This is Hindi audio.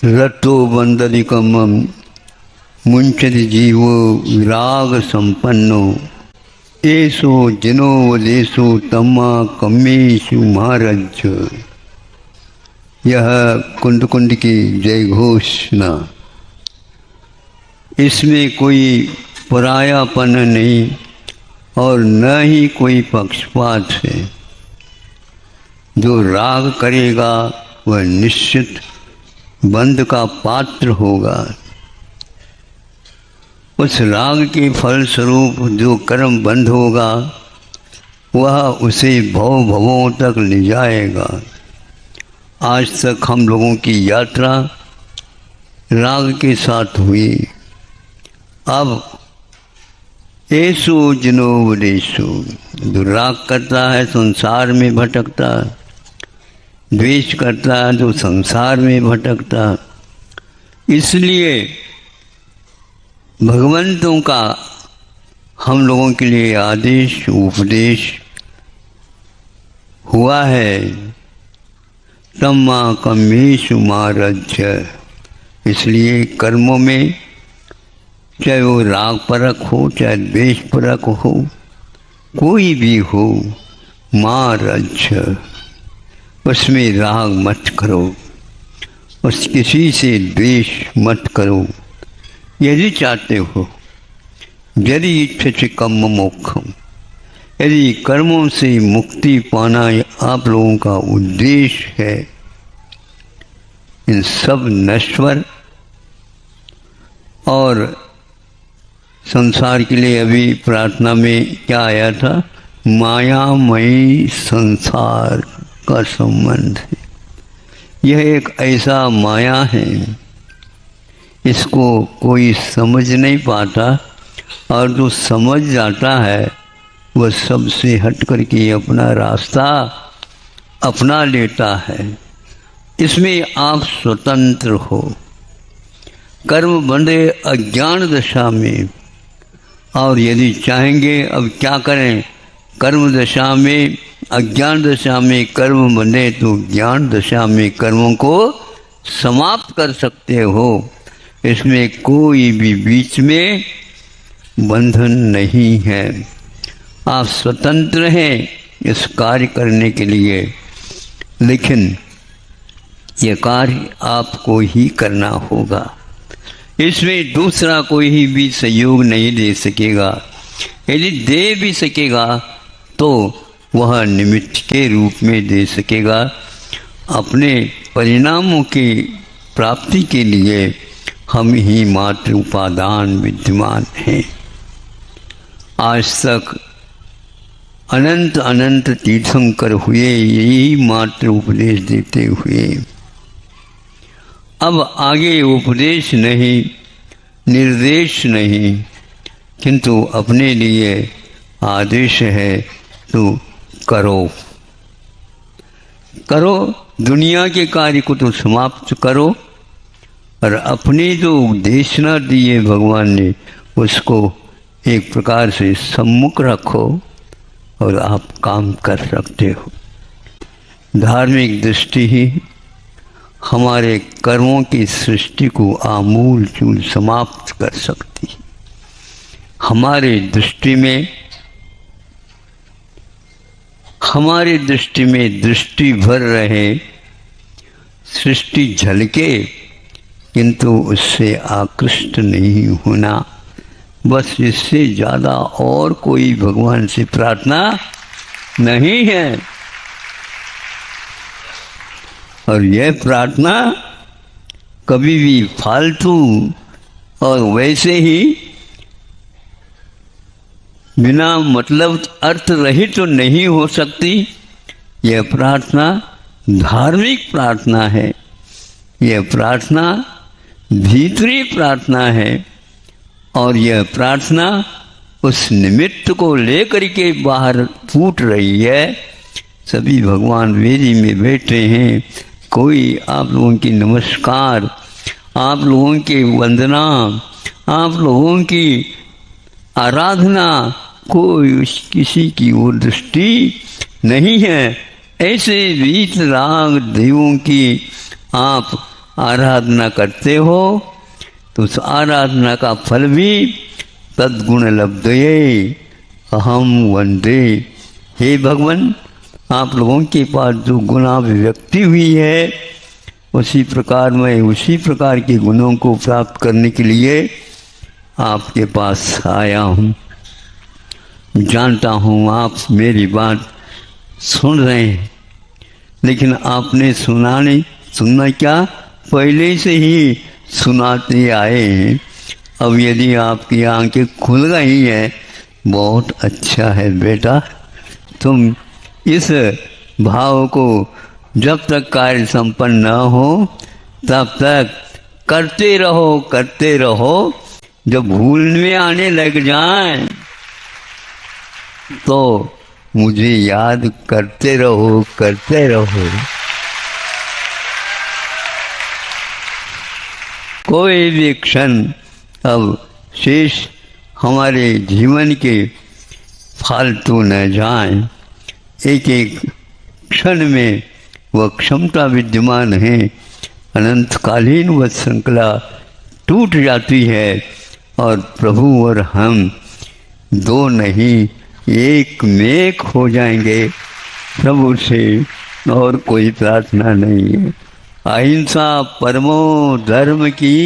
रतो बंदरिकम मुंचति जीवो विराग संपन्नो एसो जिनो वदेशो तम्मा कम्मेशु महाराज। यह कुंड कुंड की जय घोषणा। इसमें कोई परायापन नहीं और न ही कोई पक्षपात है। जो राग करेगा वह निश्चित बंध का पात्र होगा। उस राग के फल स्वरूप जो कर्म बंध होगा वह उसे भव भवों तक ले जाएगा। आज तक हम लोगों की यात्रा राग के साथ हुई। अब ऐसो जिनो वदेशो, जो राग करता है संसार में भटकता, द्वेष करता है जो संसार में भटकता। इसलिए भगवंतों का हम लोगों के लिए आदेश उपदेश हुआ है, तम्मा कम्मेशु मारज्य। इसलिए कर्मों में चाहे वो राग परक हो चाहे द्वेष परक हो, कोई भी हो, मारज्य उसमें राग मत करो, उस किसी से द्वेष मत करो। यदि चाहते हो, यदि इच्छति कर्म मोक्षम, यदि कर्मों से मुक्ति पाना आप लोगों का उद्देश्य है, इन सब नश्वर और संसार के लिए अभी प्रार्थना में क्या आया था, मायामयी संसार का संबंध है। यह एक ऐसा माया है, इसको कोई समझ नहीं पाता और जो समझ जाता है वह सबसे हट करके अपना रास्ता अपना लेता है। इसमें आप स्वतंत्र हो। कर्म बंधे अज्ञान दशा में, और यदि चाहेंगे अब क्या करें, कर्म दशा में अज्ञान दशा में कर्म बंधे तो ज्ञान दशा में कर्मों को समाप्त कर सकते हो। इसमें कोई भी बीच में बंधन नहीं है। आप स्वतंत्र हैं इस कार्य करने के लिए, लेकिन यह कार्य आपको ही करना होगा। इसमें दूसरा कोई भी सहयोग नहीं दे सकेगा। यदि दे भी सकेगा तो वह निमित्त के रूप में दे सकेगा। अपने परिणामों की प्राप्ति के लिए हम ही मात्र उपादान विद्यमान हैं। आज तक अनंत अनंत तीर्थंकर हुए यही मात्र उपदेश देते हुए। अब आगे उपदेश नहीं, निर्देश नहीं, किंतु अपने लिए आदेश है, तो करो करो, दुनिया के कार्य को तो समाप्त करो और अपने जो उपदेशना दिए भगवान ने उसको एक प्रकार से सम्मुख रखो और आप काम कर सकते हो। धार्मिक दृष्टि ही हमारे कर्मों की सृष्टि को आमूल चूल समाप्त कर सकती है। हमारी दृष्टि में दृष्टि भर रहे, सृष्टि झलके, किंतु उससे आकृष्ट नहीं होना। बस इससे ज़्यादा और कोई भगवान से प्रार्थना नहीं है। और यह प्रार्थना कभी भी फालतू और वैसे ही बिना मतलब अर्थ रहित तो नहीं हो सकती। यह प्रार्थना धार्मिक प्रार्थना है। यह प्रार्थना भीतरी प्रार्थना है और यह प्रार्थना उस निमित्त को लेकर के बाहर फूट रही है। सभी भगवान वेदी में बैठे हैं। कोई आप लोगों की नमस्कार, आप लोगों की वंदना, आप लोगों की आराधना, कोई किसी की ओर दृष्टि नहीं है। ऐसे वीत राग देवों की आप आराधना करते हो तो उस आराधना का फल भी तद्गुण लब्धये अहम वंदे। हे भगवान, आप लोगों के पास जो गुणाभिव्यक्ति हुई है उसी प्रकार मैं उसी प्रकार के गुणों को प्राप्त करने के लिए आपके पास आया हूँ। जानता हूँ आप मेरी बात सुन रहे हैं, लेकिन आपने सुना नहीं। सुनना क्या, पहले से ही सुनाते आए हैं। अब यदि आपकी आंखें खुल गई हैं, बहुत अच्छा है बेटा। तुम इस भाव को जब तक कार्य संपन्न न हो तब तक करते रहो। जब भूल में आने लग जाए तो मुझे याद करते रहो। कोई भी क्षण अब शेष हमारे जीवन के फालतू न जाए। एक एक क्षण में वह क्षमता विद्यमान है, अनंतकालीन वह श्रृंखला टूट जाती है और प्रभु और हम दो नहीं एक मेक हो जाएंगे। प्रभु से और कोई प्रार्थना नहीं है। अहिंसा परमो धर्म की।